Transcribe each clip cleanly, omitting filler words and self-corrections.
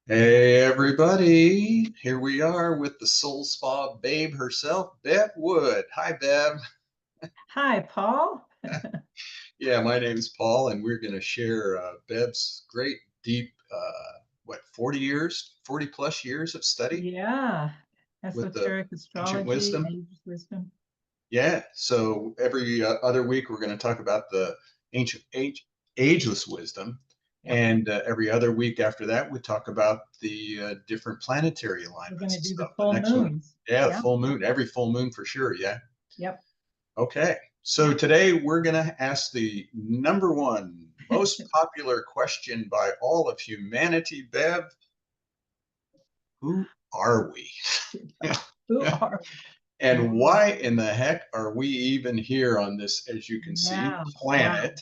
Hey everybody, here we are with the Soul Spa babe herself, Bev Wood. Hi Bev. Hi, Paul. Yeah, my name's Paul, and we're going to share Bev's great, deep, 40 years, 40 plus years of study Yeah, with the Esoteric ancient Astrology, wisdom. Ageless Wisdom. Yeah, so every other week we're going to talk about the ancient ageless wisdom, Yep. and every other week after that we talk about the different planetary We're going alignments to and do the stuff. The full next one, moons. yeah, the Yeah. full moon, every full moon for sure. Yeah. Yep. Okay. So today we're going to ask the number one most popular question by all of humanity, Bev. Who are we? Who are And we? why in the heck are we even here on this, as you can see, Yeah. Wow. planet?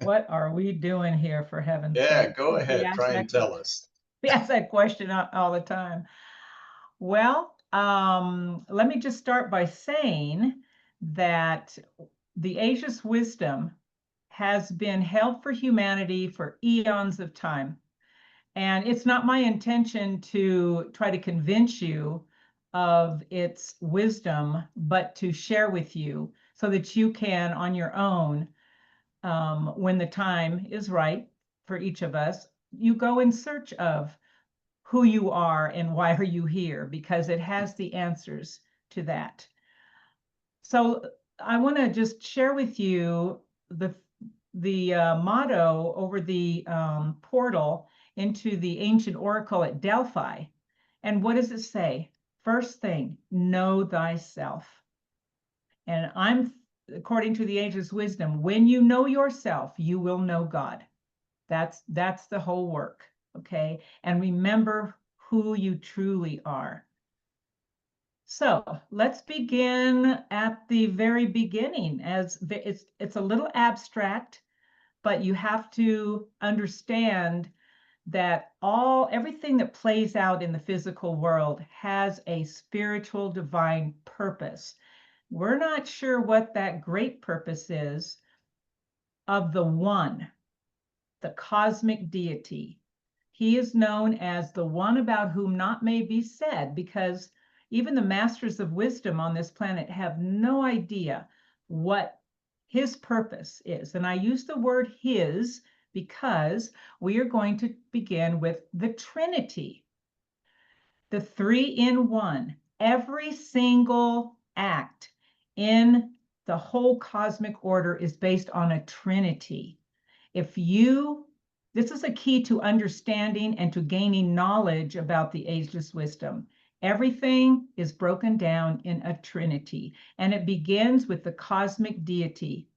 What are we doing here, for heaven's Yeah, sake? go We ahead. ask Try and that, tell us. we ask that question all the time. Well, let me just start by saying that the Ageless Wisdom has been held for humanity for eons of time. And it's not my intention to try to convince you of its wisdom, but to share with you so that you can, on your own, when the time is right for each of us, you go in search of who you are and why are you here, because it has the answers to that. So I want to just share with you the motto over the portal into the ancient oracle at Delphi. And what does it say? First thing, know thyself. And according to the ageless wisdom, when you know yourself, you will know God. That's the whole work. Okay. And remember who you truly are. So let's begin at the very beginning, as it's a little abstract, but you have to understand that everything that plays out in the physical world has a spiritual divine purpose. We're not sure what that great purpose is of the one, the cosmic deity. He is known as the one about whom not may be said, because even the masters of wisdom on this planet have no idea what his purpose is. And I use the word his because we are going to begin with the Trinity, the three in one. Every single act in the whole cosmic order is based on a Trinity. This is a key to understanding and to gaining knowledge about the ageless wisdom. Everything is broken down in a Trinity, and it begins with the cosmic deity.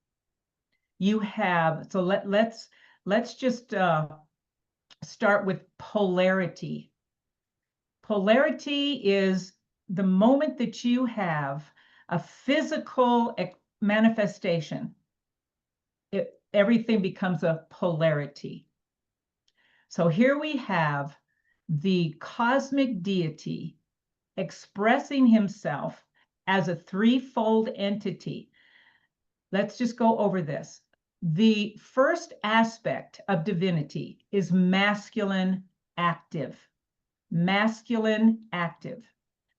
Let's just start with polarity. Polarity is the moment that you have a physical manifestation. Everything becomes a polarity. So here we have the cosmic deity expressing himself as a threefold entity. Let's just go over this. The first aspect of divinity is masculine active,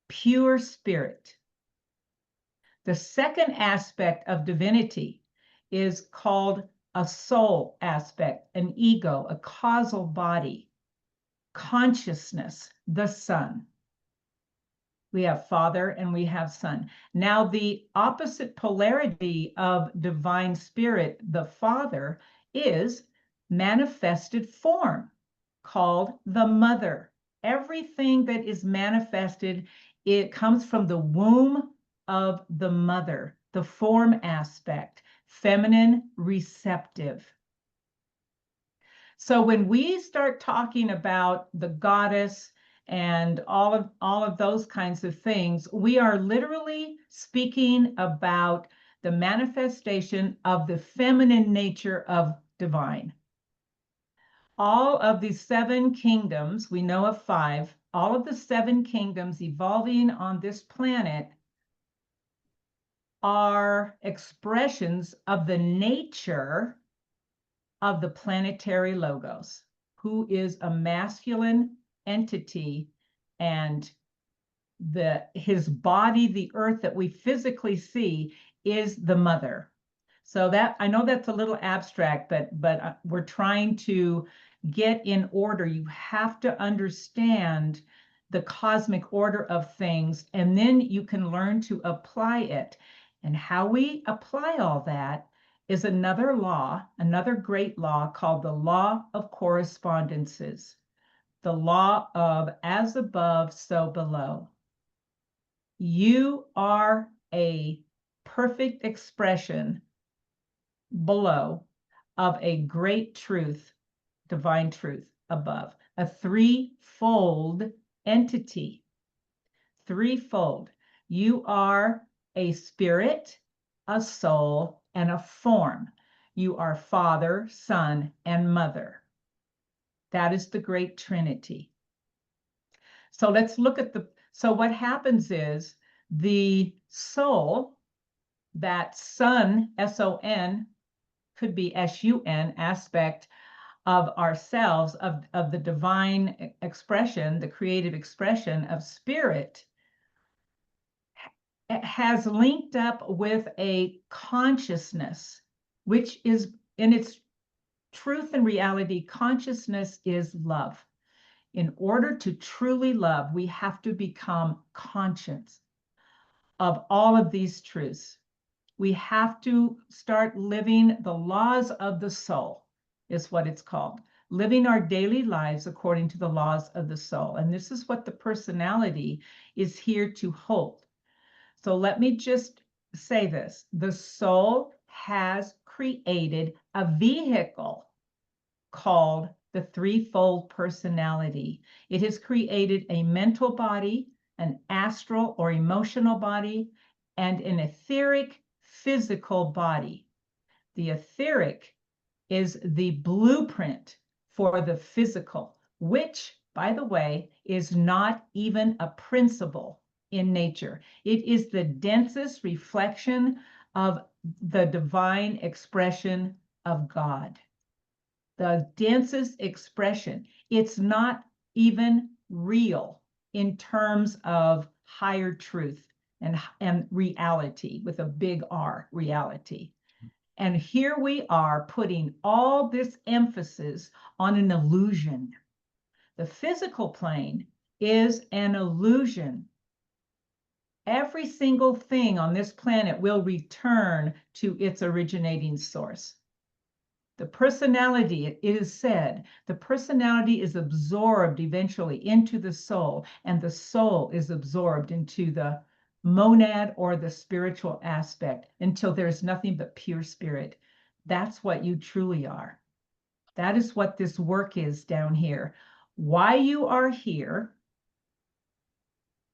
pure spirit. The second aspect of divinity is called a soul aspect, an ego, a causal body, consciousness, the Son. We have Father and we have Son. Now, the opposite polarity of divine spirit, the Father, is manifested form, called the Mother. Everything that is manifested, it comes from the womb of the Mother, the form aspect, feminine, receptive. So when we start talking about the goddess and all of those kinds of things, we are literally speaking about the manifestation of the feminine nature of divine. All of the seven kingdoms, we know of five, all of the seven kingdoms evolving on this planet are expressions of the nature of the planetary logos. who is a masculine entity, and his body, the earth that we physically see, is the mother. So that, I know that's a little abstract, but we're trying to get in order. You have to understand the cosmic order of things, and then you can learn to apply it. And how we apply all that is another law, another great law called the law of correspondences, the law of as above, so below. You are a perfect expression below of a great truth, divine truth above, a threefold entity. Threefold. You are a spirit, a soul, and a form. You are Father, Son, and Mother. That is the great Trinity. So let's look at so what happens is the soul, that sun, S-O-N, could be S-U-N, aspect of ourselves, of the divine expression, the creative expression of spirit, has linked up with a consciousness, which is, in its truth and reality, consciousness is love. In order to truly love, we have to become conscious of all of these truths. We have to start living the laws of the soul, is what it's called. Living our daily lives according to the laws of the soul. And this is what the personality is here to hold. So let me just say this. The soul has created a vehicle called the threefold personality. It has created a mental body, an astral or emotional body, and an etheric physical body. The etheric is the blueprint for the physical, which, by the way, is not even a principle in nature. It is the densest reflection of the divine expression of God. The densest expression. It's not even real in terms of higher truth and reality, with a big R, reality. And here we are putting all this emphasis on an illusion. The physical plane is an illusion. Every single thing on this planet will return to its originating source. The personality, it is said, the personality is absorbed eventually into the soul, and the soul is absorbed into the monad or the spiritual aspect until there's nothing but pure spirit. That's what you truly are. That is what this work is down here. Why you are here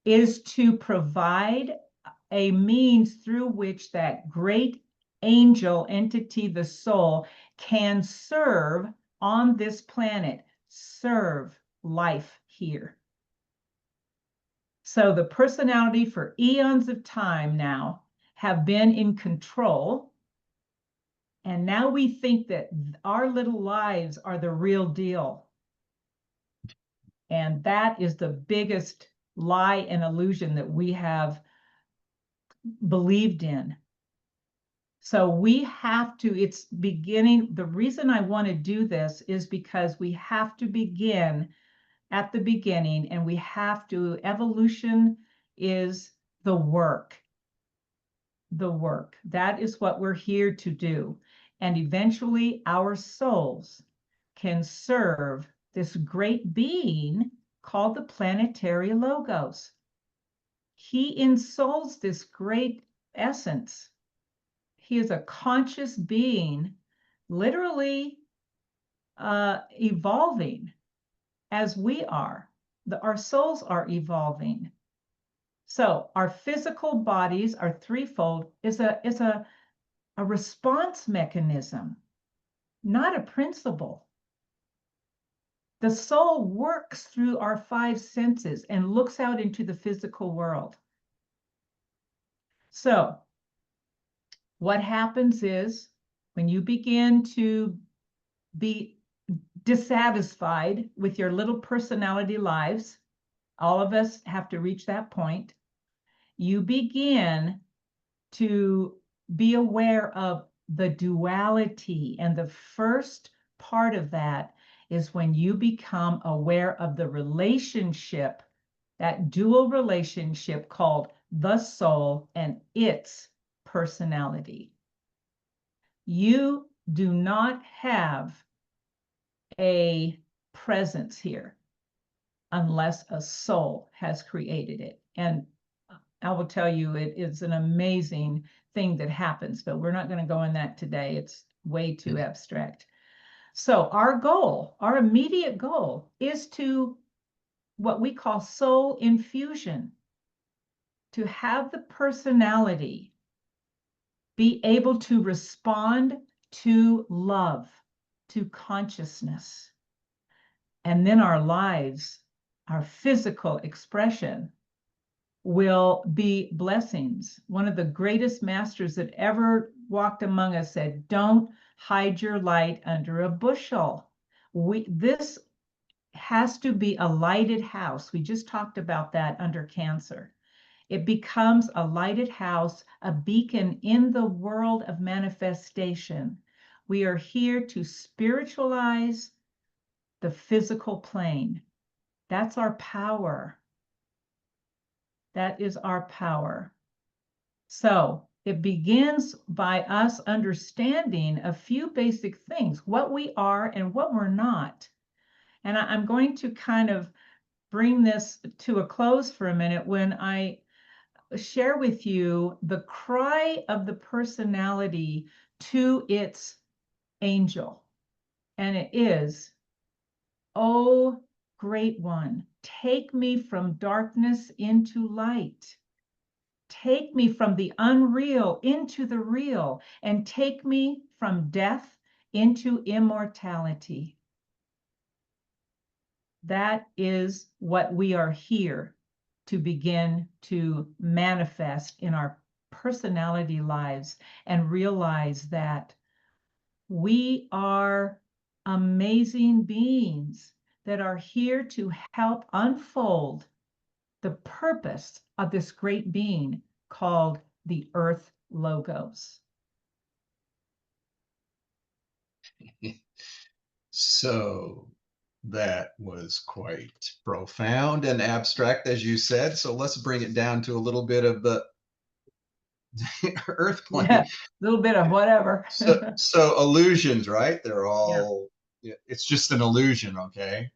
is to provide a means through which that great angel entity, the soul, can serve on this planet, serve life here. So the personality for eons of time now have been in control. And now we think that our little lives are the real deal. And that is the biggest lie and illusion that we have believed in. So we have to, it's beginning, the reason I want to do this is because we have to begin at the beginning, and we have to, evolution is the work. The work. That is what we're here to do. And eventually our souls can serve this great being called the planetary logos. He ensouls this great essence. He is a conscious being, literally evolving as we are. Our souls are evolving. So our physical bodies are threefold, is a response mechanism, not a principle. The soul works through our five senses and looks out into the physical world. So what happens is when you begin to be dissatisfied with your little personality lives. All of us have to reach that point. You begin to be aware of the duality. And the first part of that is when you become aware of the relationship, that dual relationship called the soul and its personality. You do not have a presence here unless a soul has created it. And I will tell you, it is an amazing thing that happens, but we're not going to go in that today. It's way too abstract. So our goal, our immediate goal, is to what we call soul infusion, to have the personality be able to respond to love, to consciousness. And then our lives, our physical expression, will be blessings. One of the greatest masters that ever walked among us said, don't hide your light under a bushel. This has to be a lighted house. We just talked about that under Cancer. It becomes a lighted house, a beacon in the world of manifestation. We are here to spiritualize the physical plane. That's our power. That is our power. So it begins by us understanding a few basic things, what we are and what we're not. And I'm going to kind of bring this to a close for a minute when I share with you the cry of the personality to its angel. And it is, "Oh, great one, take me from darkness into light. Take me from the unreal into the real, and take me from death into immortality." That is what we are here to begin to manifest in our personality lives, and realize that we are amazing beings that are here to help unfold the purpose of this great being called the Earth Logos. So that was quite profound and abstract, as you said. So let's bring it down to a little bit of the earth plane. Yeah, a little bit of whatever. So illusions, right? They're Yeah, all, it's just an illusion, okay?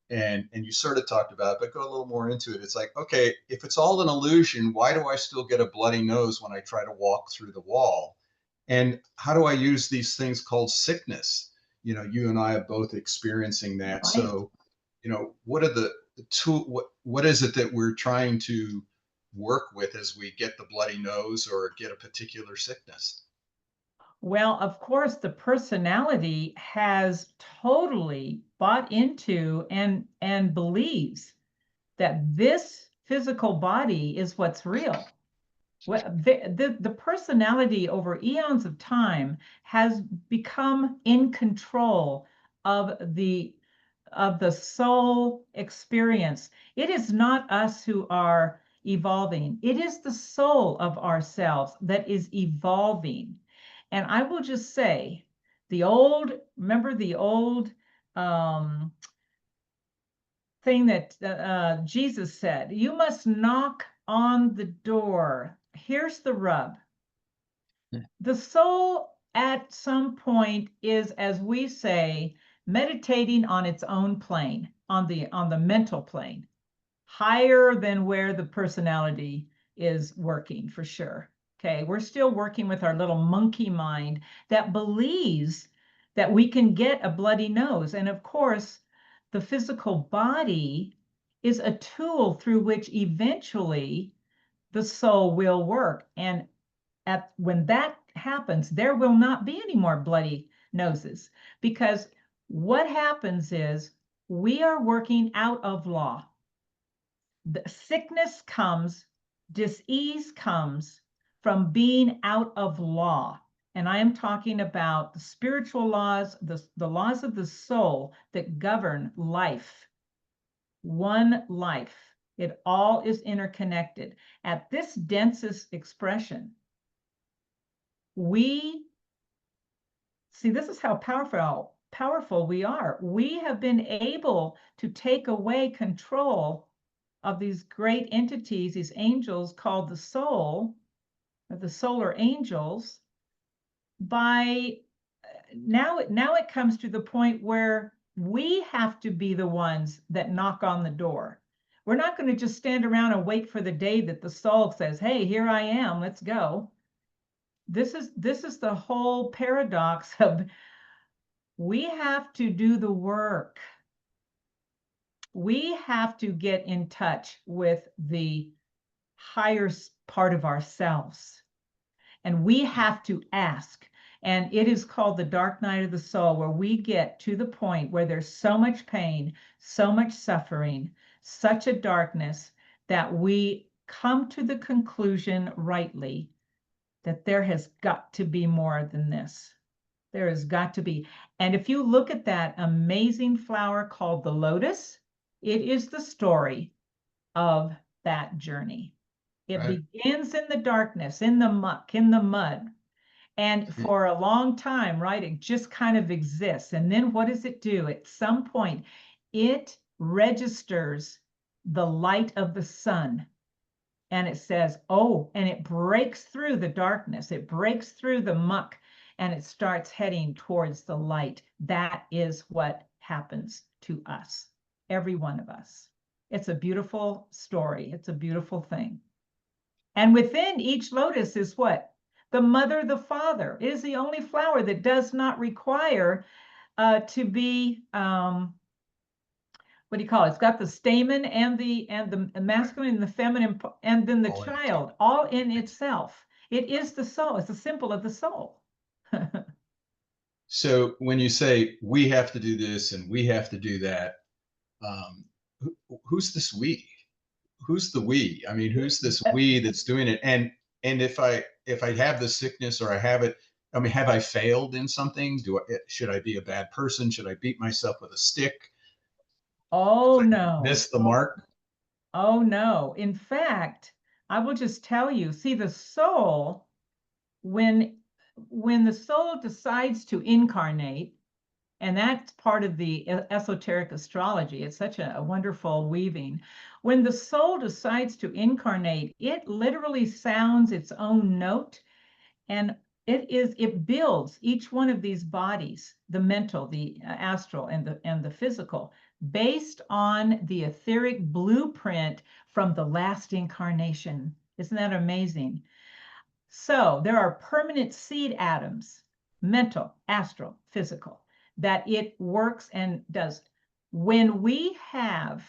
And you sort of talked about it, but go a little more into it. It's like, okay, if it's all an illusion, why do I still get a bloody nose when I try to walk through the wall? And how do I use these things called sickness? You and I are both experiencing that. right. So, what are the tool? What is it that we're trying to work with as we get the bloody nose or get a particular sickness? Well, of course, the personality has totally bought into and believes that this physical body is what's real. Well, the personality over eons of time has become in control of the soul experience. It is not us who are evolving. It is the soul of ourselves that is evolving. And I will just say, remember the old thing that Jesus said, you must knock on the door. Here's the rub. The soul at some point is, as we say, meditating on its own plane, on the mental plane, higher than where the personality is working for sure. Okay, we're still working with our little monkey mind that believes that we can get a bloody nose. And of course, the physical body is a tool through which eventually the soul will work. And when that happens, there will not be any more bloody noses, because what happens is we are working out of law. The sickness comes, disease comes from being out of law. And I am talking about the spiritual laws, the laws of the soul that govern life, one life. It all is interconnected. At this densest expression, we see, this is how powerful we are. We have been able to take away control of these great entities, these angels called the soul, or the solar angels, by now it comes to the point where we have to be the ones that knock on the door. We're not going to just stand around and wait for the day that the soul says, hey, here I am, let's go. This is the whole paradox of we have to do the work. We have to get in touch with the higher part of ourselves. And we have to ask. And it is called the dark night of the soul, where we get to the point where there's so much pain, so much suffering, such a darkness, that we come to the conclusion rightly that there has got to be more than this. There has got to be. And if you look at that amazing flower called the lotus, it is the story of that journey. It begins in the darkness, in the muck, in the mud. And for a long time, right, it just kind of exists. And then what does it do? At some point, it registers the light of the sun. And it says, oh, and it breaks through the darkness. It breaks through the muck, and it starts heading towards the light. That is what happens to us, every one of us. It's a beautiful story. It's a beautiful thing. And within each lotus is what? The mother, the father. It is the only flower that does not require to be, what do you call it? It's got the stamen and the masculine and the feminine, and then the child, all in itself. It is the soul. It's the symbol of the soul. So when you say we have to do this and we have to do that, who's this we? Who's the we? I mean, who's this we that's doing it? And if I have the sickness or I have it, I mean, have I failed in something? Should I be a bad person? Should I beat myself with a stick? Oh no. Miss the mark? Oh no. In fact, I will just tell you, see, the soul, when the soul decides to incarnate, and that's part of the esoteric astrology. It's such a wonderful weaving. When the soul decides to incarnate, it literally sounds its own note, and it builds each one of these bodies, the mental, the astral, and the physical, based on the etheric blueprint from the last incarnation. Isn't that amazing? So there are permanent seed atoms, mental, astral, physical, that it works and does. When we have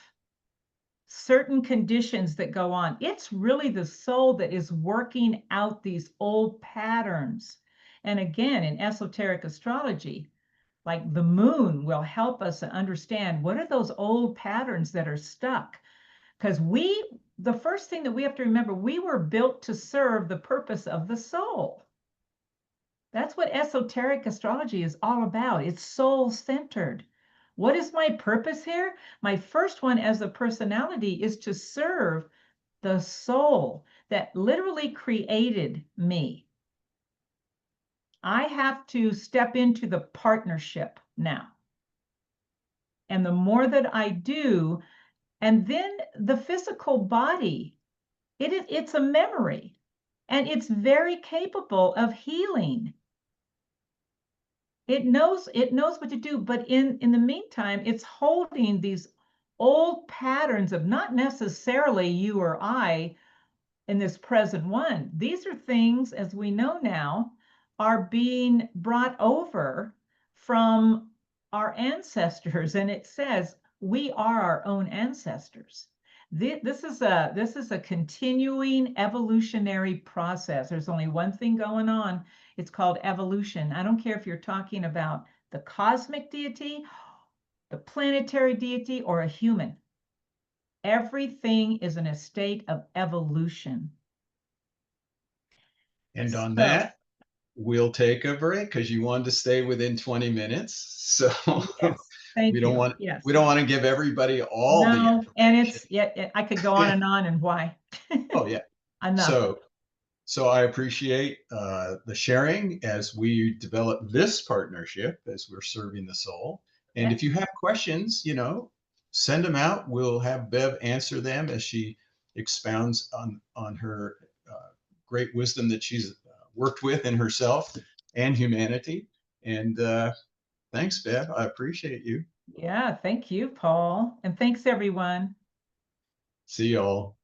certain conditions that go on, it's really the soul that is working out these old patterns. And again, in esoteric astrology, like the moon will help us to understand what are those old patterns that are stuck. Because the first thing that we have to remember, we were built to serve the purpose of the soul. That's what esoteric astrology is all about. It's soul-centered. What is my purpose here? My first one as a personality is to serve the soul that literally created me. I have to step into the partnership now. And the more that I do, and then the physical body, it's a memory, and it's very capable of healing. It knows what to do, but in the meantime, it's holding these old patterns of not necessarily you or I in this present one. These are things, as we know now, are being brought over from our ancestors, and it says we are our own ancestors. This is a continuing evolutionary process. There's only one thing going on. It's called evolution. I don't care if you're talking about the cosmic deity, the planetary deity, or a human. Everything is in a state of evolution. And on that, we'll take a break because you wanted to stay within 20 minutes. So Yes, we thank don't you. want we Yes. don't want to give everybody all the No, and information. it's yeah, I could go on Yeah. and on, and why? Oh yeah. Enough. So I appreciate the sharing as we develop this partnership as we're serving the soul. And Yeah. if you have questions, send them out. We'll have Bev answer them as she expounds on her great wisdom that she's worked with in herself and humanity. And thanks, Bev. I appreciate you. Yeah, thank you, Paul. And thanks everyone. See y'all.